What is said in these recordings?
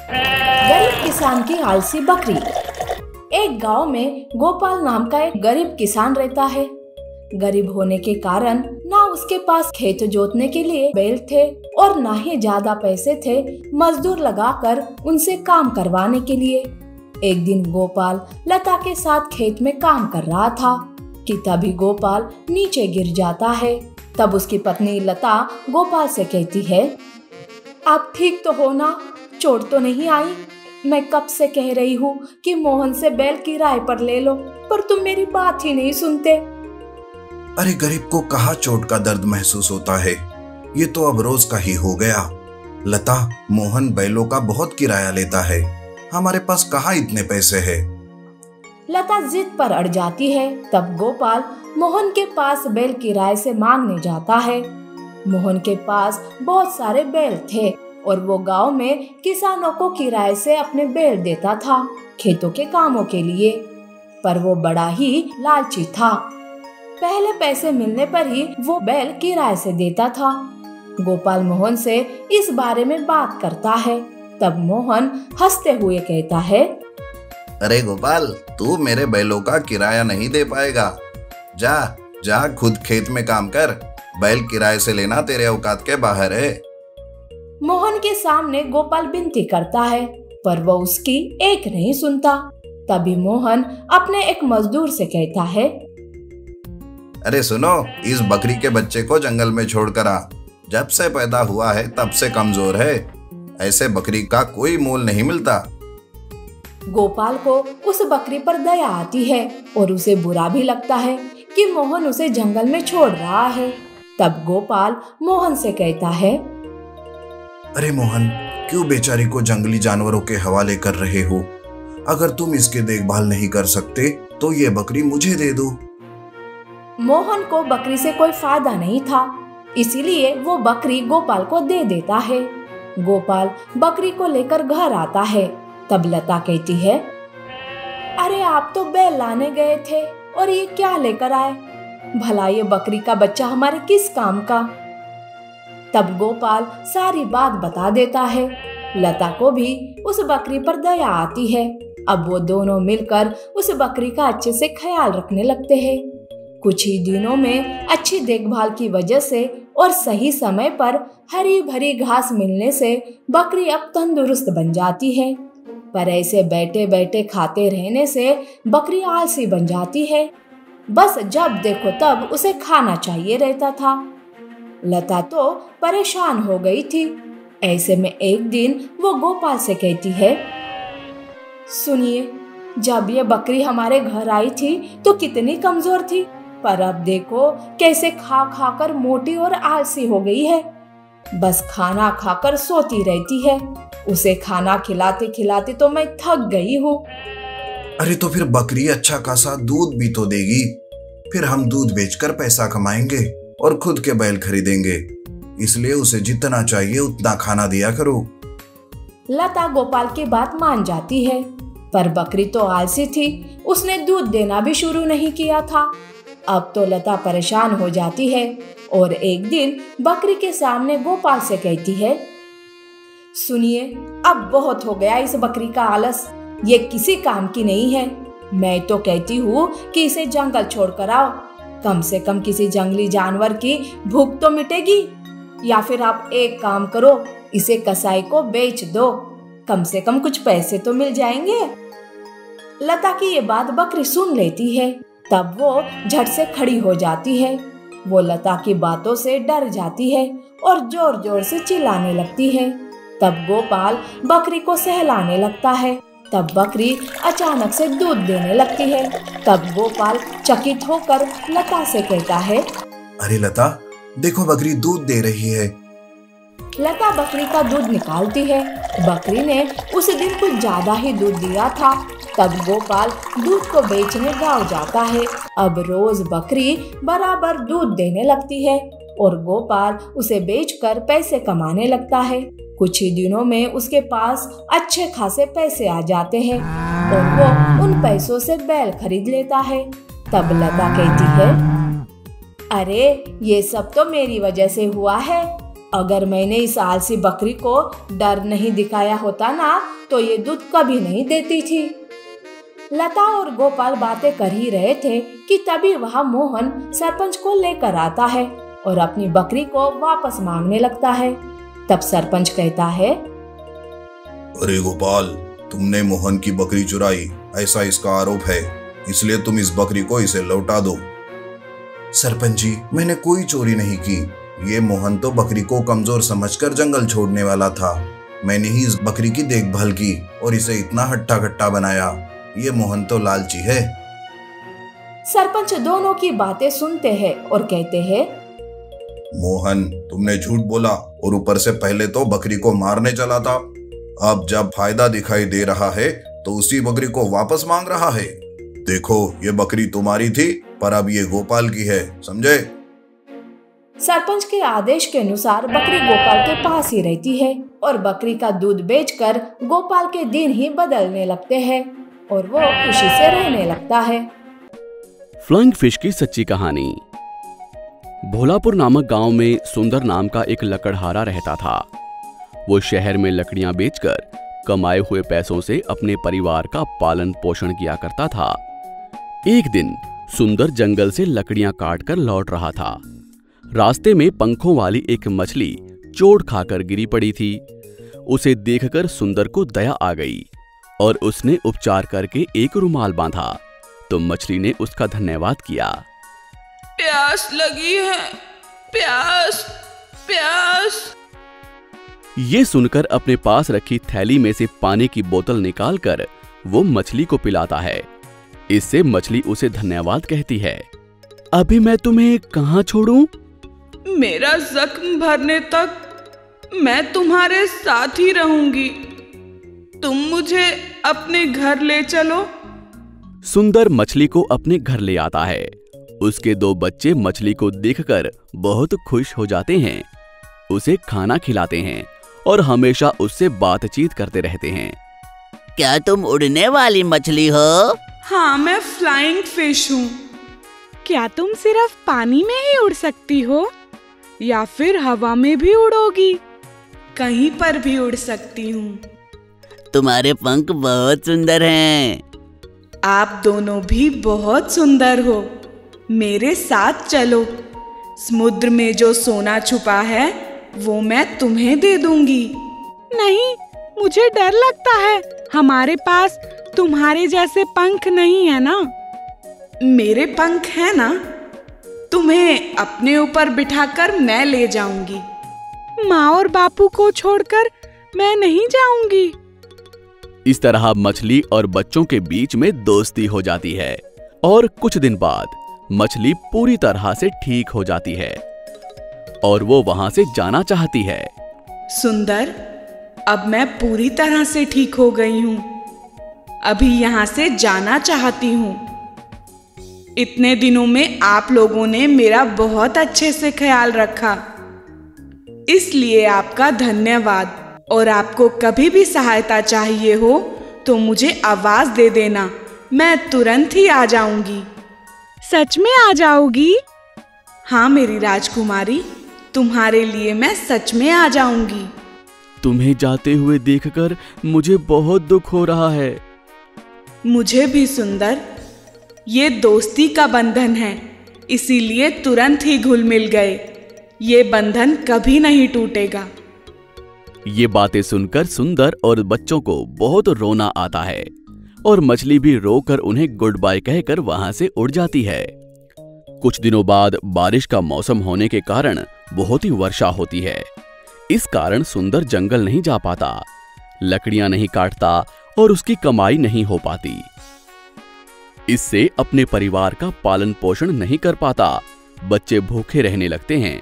गरीब किसान की आलसी बकरी। एक गांव में गोपाल नाम का एक गरीब किसान रहता है। गरीब होने के कारण ना उसके पास खेत जोतने के लिए बैल थे और ना ही ज्यादा पैसे थे मजदूर लगाकर उनसे काम करवाने के लिए। एक दिन गोपाल लता के साथ खेत में काम कर रहा था कि तभी गोपाल नीचे गिर जाता है। तब उसकी पत्नी लता गोपाल से कहती है, आप ठीक तो हो ना? चोट तो नहीं आई? मैं कब से कह रही हूँ कि मोहन से बैल किराए पर ले लो, पर तुम मेरी बात ही नहीं सुनते। अरे गरीब को कहाँ चोट का दर्द महसूस होता है, ये तो अब रोज का ही हो गया। लता, मोहन बैलों का बहुत किराया लेता है, हमारे पास कहाँ इतने पैसे हैं। लता जिद पर अड़ जाती है। तब गोपाल मोहन के पास बैल किराए से मांगने जाता है। मोहन के पास बहुत सारे बैल थे और वो गांव में किसानों को किराए से अपने बैल देता था खेतों के कामों के लिए। पर वो बड़ा ही लालची था। पहले पैसे मिलने पर ही वो बैल किराए से देता था। गोपाल मोहन से इस बारे में बात करता है। तब मोहन हंसते हुए कहता है, अरे गोपाल, तू मेरे बैलों का किराया नहीं दे पाएगा। जा जा खुद खेत में काम कर, बैल किराए से लेना तेरे औकात के बाहर है। मोहन के सामने गोपाल विनती करता है पर वो उसकी एक नहीं सुनता। तभी मोहन अपने एक मजदूर से कहता है, अरे सुनो, इस बकरी के बच्चे को जंगल में छोड़कर आ। जब से पैदा हुआ है तब से कमजोर है, ऐसे बकरी का कोई मोल नहीं मिलता। गोपाल को उस बकरी पर दया आती है और उसे बुरा भी लगता है कि मोहन उसे जंगल में छोड़ रहा है। तब गोपाल मोहन से कहता है, अरे मोहन, क्यों बेचारी को जंगली जानवरों के हवाले कर रहे हो? अगर तुम इसकी देखभाल नहीं कर सकते तो ये बकरी मुझे दे दो। मोहन को बकरी से कोई फायदा नहीं था, इसीलिए वो बकरी गोपाल को दे देता है। गोपाल बकरी को लेकर घर आता है। तब लता कहती है, अरे आप तो बैल लाने गए थे और ये क्या लेकर आए? भला ये बकरी का बच्चा हमारे किस काम का? तब गोपाल सारी बात बता देता है। लता को भी उस बकरी पर दया आती है। अब वो दोनों मिलकर उस बकरी का अच्छे से ख्याल रखने लगते हैं। कुछ ही दिनों में अच्छी देखभाल की वजह से और सही समय पर हरी भरी घास मिलने से बकरी अब तंदुरुस्त बन जाती है। पर ऐसे बैठे बैठे खाते रहने से बकरी आलसी बन जाती है। बस जब देखो तब उसे खाना चाहिए रहता था। लता तो परेशान हो गई थी। ऐसे में एक दिन वो गोपाल से कहती है, सुनिए, जब ये बकरी हमारे घर आई थी तो कितनी कमजोर थी, पर अब देखो कैसे खा खा कर मोटी और आलसी हो गई है। बस खाना खाकर सोती रहती है। उसे खाना खिलाते खिलाते तो मैं थक गई हूँ। अरे तो फिर बकरी अच्छा खासा दूध भी तो देगी, फिर हम दूध बेचकर पैसा कमाएंगे और खुद के बैल खरीदेंगे। इसलिए उसे जितना चाहिए उतना खाना दिया करो। लता गोपाल की बात मान जाती है, पर बकरी तो आलसी थी, उसने दूध देना भी शुरू नहीं किया था। अब तो लता परेशान हो जाती है और एक दिन बकरी के सामने गोपाल से कहती है, सुनिए, अब बहुत हो गया इस बकरी का आलस, ये किसी काम की नहीं है। मैं तो कहती हूँ कि इसे जंगल छोड़कर आओ, कम से कम किसी जंगली जानवर की भूख तो मिटेगी। या फिर आप एक काम करो, इसे कसाई को बेच दो, कम से कम कुछ पैसे तो मिल जाएंगे। लता की ये बात बकरी सुन लेती है। तब वो झट से खड़ी हो जाती है। वो लता की बातों से डर जाती है और जोर जोर से चिल्लाने लगती है। तब गोपाल बकरी को सहलाने लगता है। तब बकरी अचानक से दूध देने लगती है। तब गोपाल चकित होकर लता से कहता है, अरे लता, देखो बकरी दूध दे रही है। लता बकरी का दूध निकालती है। बकरी ने उस दिन कुछ ज्यादा ही दूध दिया था। तब गोपाल दूध को बेचने गांव जाता है। अब रोज बकरी बराबर दूध देने लगती है और गोपाल उसे बेचकर पैसे कमाने लगता है। कुछ ही दिनों में उसके पास अच्छे खासे पैसे आ जाते हैं और वो उन पैसों से बैल खरीद लेता है। तब लता कहती है, अरे ये सब तो मेरी वजह से हुआ है। अगर मैंने इस आलसी बकरी को डर नहीं दिखाया होता ना, तो ये दूध कभी नहीं देती थी। लता और गोपाल बातें कर ही रहे थे कि तभी वहाँ मोहन सरपंच को लेकर आता है और अपनी बकरी को वापस मांगने लगता है। तब सरपंच कहता है, अरे गोपाल, तुमने मोहन की बकरी चुराई, ऐसा इसका आरोप है, इसलिए तुम इस बकरी को इसे लौटा दो। सरपंच जी, मैंने कोई चोरी नहीं की। ये मोहन तो बकरी को कमजोर समझकर जंगल छोड़ने वाला था। मैंने ही इस बकरी की देखभाल की और इसे इतना हट्टा कट्टा बनाया। ये मोहन तो लालची है। सरपंच दोनों की बातें सुनते हैं और कहते हैं, मोहन, तुमने झूठ बोला और ऊपर से पहले तो बकरी को मारने चला था। अब जब फायदा दिखाई दे रहा है तो उसी बकरी को वापस मांग रहा है। देखो, ये बकरी तुम्हारी थी, पर अब ये गोपाल की है, समझे? सरपंच के आदेश के अनुसार बकरी गोपाल के पास ही रहती है और बकरी का दूध बेचकर गोपाल के दिन ही बदलने लगते हैं और वो खुशी से रहने लगता है। फ्लाइंग फिश की सच्ची कहानी। भोलापुर नामक गांव में सुंदर नाम का एक लकड़हारा रहता था। वो शहर में लकड़ियां बेचकर कमाए हुए पैसों से अपने परिवार का पालन पोषण किया करता था। एक दिन सुंदर जंगल से लकड़ियां काटकर लौट रहा था। रास्ते में पंखों वाली एक मछली चोट खाकर गिरी पड़ी थी। उसे देखकर सुंदर को दया आ गई और उसने उपचार करके एक रुमाल बांधा तो मछली ने उसका धन्यवाद किया। प्यास लगी है, प्यास प्यास। ये सुनकर अपने पास रखी थैली में से पानी की बोतल निकालकर वो मछली को पिलाता है। इससे मछली उसे धन्यवाद कहती है। अभी मैं तुम्हें कहाँ छोड़ूं? मेरा जख्म भरने तक मैं तुम्हारे साथ ही रहूंगी। तुम मुझे अपने घर ले चलो। सुंदर मछली को अपने घर ले आता है। उसके 2 बच्चे मछली को देखकर बहुत खुश हो जाते हैं। उसे खाना खिलाते हैं और हमेशा उससे बातचीत करते रहते हैं। क्या तुम उड़ने वाली मछली हो? हाँ, मैं फ्लाइंग फिश हूँ। क्या तुम सिर्फ पानी में ही उड़ सकती हो या फिर हवा में भी उड़ोगी? कहीं पर भी उड़ सकती हूँ। तुम्हारे पंख बहुत सुंदर हैं। आप दोनों भी बहुत सुंदर हो। मेरे साथ चलो। समुद्र में जो सोना छुपा है वो मैं तुम्हें दे दूंगी। नहीं, मुझे डर लगता है। हमारे पास तुम्हारे जैसे पंख नहीं है ना। मेरे पंख है ना, तुम्हें अपने ऊपर बिठाकर मैं ले जाऊंगी। माँ और बापू को छोड़कर मैं नहीं जाऊंगी। इस तरह मछली और बच्चों के बीच में दोस्ती हो जाती है और कुछ दिन बाद मछली पूरी तरह से ठीक हो जाती है और वो वहां से जाना चाहती है। सुंदर, अब मैं पूरी तरह से ठीक हो गई हूँ। अभी यहाँ से जाना चाहती हूँ। इतने दिनों में आप लोगों ने मेरा बहुत अच्छे से ख्याल रखा, इसलिए आपका धन्यवाद। और आपको कभी भी सहायता चाहिए हो तो मुझे आवाज दे देना, मैं तुरंत ही आ जाऊंगी। सच में आ जाओगी? हाँ मेरी राजकुमारी, तुम्हारे लिए मैं सच में आ जाऊंगी। तुम्हें जाते हुए देखकर मुझे बहुत दुख हो रहा है। मुझे भी सुंदर। ये दोस्ती का बंधन है, इसीलिए तुरंत ही घुल मिल गए। ये बंधन कभी नहीं टूटेगा। ये बातें सुनकर सुंदर और बच्चों को बहुत रोना आता है और मछली भी रोकर उन्हें गुड बाय कहकर वहां से उड़ जाती है। कुछ दिनों बाद बारिश का मौसम होने के कारण बहुत ही वर्षा होती है। इस कारण सुंदर जंगल नहीं जा पाता, लकड़ियां नहीं काटता और उसकी कमाई नहीं हो पाती। इससे अपने परिवार का पालन पोषण नहीं कर पाता। बच्चे भूखे रहने लगते हैं।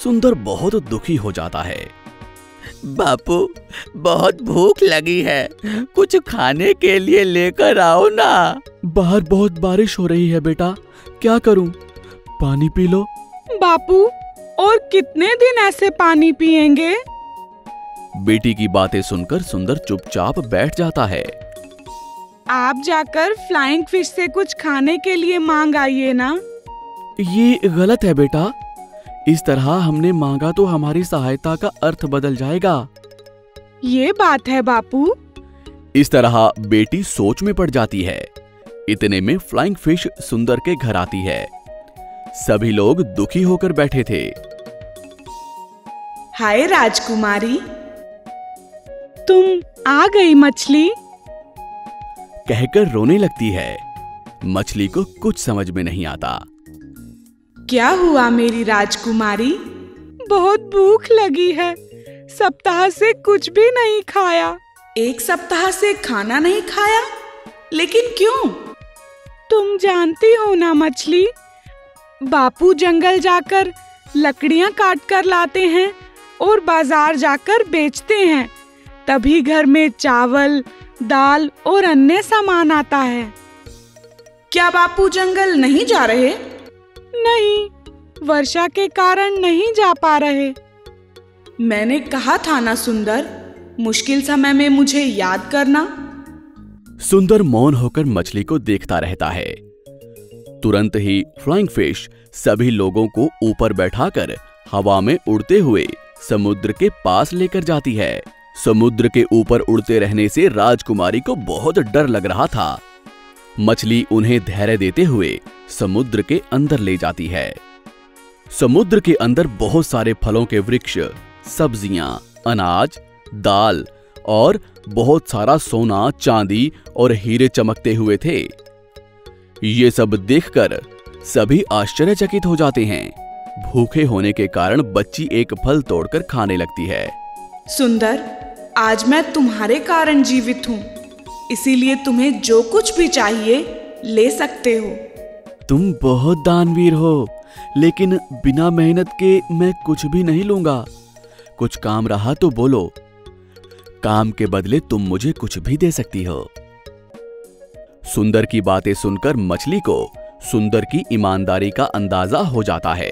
सुंदर बहुत दुखी हो जाता है। बापू, बहुत भूख लगी है, कुछ खाने के लिए लेकर आओ ना। बाहर बहुत बारिश हो रही है बेटा, क्या करूं? पानी पी लो। बापू, और कितने दिन ऐसे पानी पिएंगे? बेटी की बातें सुनकर सुंदर चुपचाप बैठ जाता है। आप जाकर फ्लाइंग फिश से कुछ खाने के लिए मांग आइए ना। ये गलत है बेटा, इस तरह हमने मांगा तो हमारी सहायता का अर्थ बदल जाएगा। ये बात है बापू। इस तरह बेटी सोच में पड़ जाती है। इतने में फ्लाइंग फिश सुंदर के घर आती है। सभी लोग दुखी होकर बैठे थे। हाय राजकुमारी, तुम आ गई मछली। कहकर रोने लगती है। मछली को कुछ समझ में नहीं आता। क्या हुआ मेरी राजकुमारी? बहुत भूख लगी है, सप्ताह से कुछ भी नहीं खाया। 1 सप्ताह से खाना नहीं खाया? लेकिन क्यों? तुम जानती हो ना मछली, बापू जंगल जाकर लकड़ियां काट कर लाते हैं और बाजार जाकर बेचते हैं, तभी घर में चावल, दाल और अन्य सामान आता है। क्या बापू जंगल नहीं जा रहे? नहीं, वर्षा के कारण नहीं जा पा रहे। मैंने कहा था ना सुंदर, मुश्किल समय में मुझे याद करना। सुंदर मौन होकर मछली को देखता रहता है। तुरंत ही फ्लाइंग फिश सभी लोगों को ऊपर बैठाकर हवा में उड़ते हुए समुद्र के पास लेकर जाती है। समुद्र के ऊपर उड़ते रहने से राजकुमारी को बहुत डर लग रहा था। मछली उन्हें धैर्य देते हुए समुद्र के अंदर ले जाती है। समुद्र के अंदर बहुत सारे फलों के वृक्ष, सब्जियां, अनाज, दाल और बहुत सारा सोना, चांदी और हीरे चमकते हुए थे। ये सब देखकर सभी आश्चर्यचकित हो जाते हैं। भूखे होने के कारण बच्ची एक फल तोड़कर खाने लगती है। सुंदर, आज मैं तुम्हारे कारण जीवित हूँ, इसीलिए तुम्हें जो कुछ भी चाहिए ले सकते हो। तुम बहुत दानवीर हो, लेकिन बिना मेहनत के मैं कुछ भी नहीं लूंगा। कुछ काम रहा तो बोलो, काम के बदले तुम मुझे कुछ भी दे सकती हो। सुंदर की बातें सुनकर मछली को सुंदर की ईमानदारी का अंदाजा हो जाता है।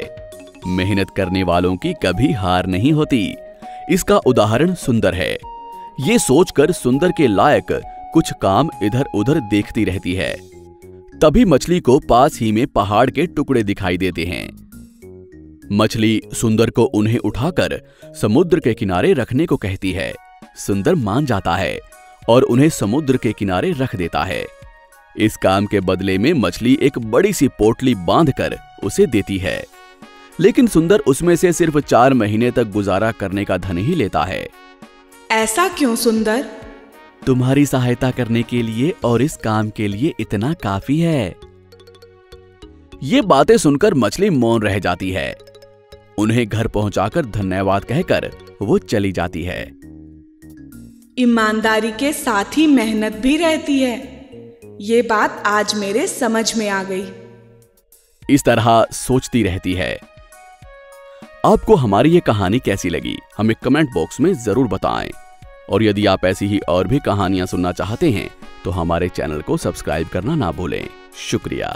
मेहनत करने वालों की कभी हार नहीं होती। इसका उदाहरण सुंदर है। ये सोचकर सुंदर के लायक कुछ काम इधर उधर देखती रहती है। तभी मछली को पास ही में पहाड़ के टुकड़े दिखाई देते हैं। मछली सुंदर को उन्हें उठाकर समुद्र के किनारे रखने को कहती है। सुंदर मान जाता है और उन्हें समुद्र के किनारे रख देता है। इस काम के बदले में मछली एक बड़ी सी पोटली बांधकर उसे देती है, लेकिन सुंदर उसमें से सिर्फ 4 महीने तक गुजारा करने का धन ही लेता है। ऐसा क्यों सुंदर? तुम्हारी सहायता करने के लिए और इस काम के लिए इतना काफी है। ये बातें सुनकर मछली मौन रह जाती है। उन्हें घर पहुंचाकर धन्यवाद कहकर वो चली जाती है। ईमानदारी के साथ ही मेहनत भी रहती है, ये बात आज मेरे समझ में आ गई। इस तरह सोचती रहती है। आपको हमारी ये कहानी कैसी लगी, हमें कमेंट बॉक्स में जरूर बताएं। और यदि आप ऐसी ही और भी कहानियां सुनना चाहते हैं तो हमारे चैनल को सब्सक्राइब करना ना भूलें। शुक्रिया।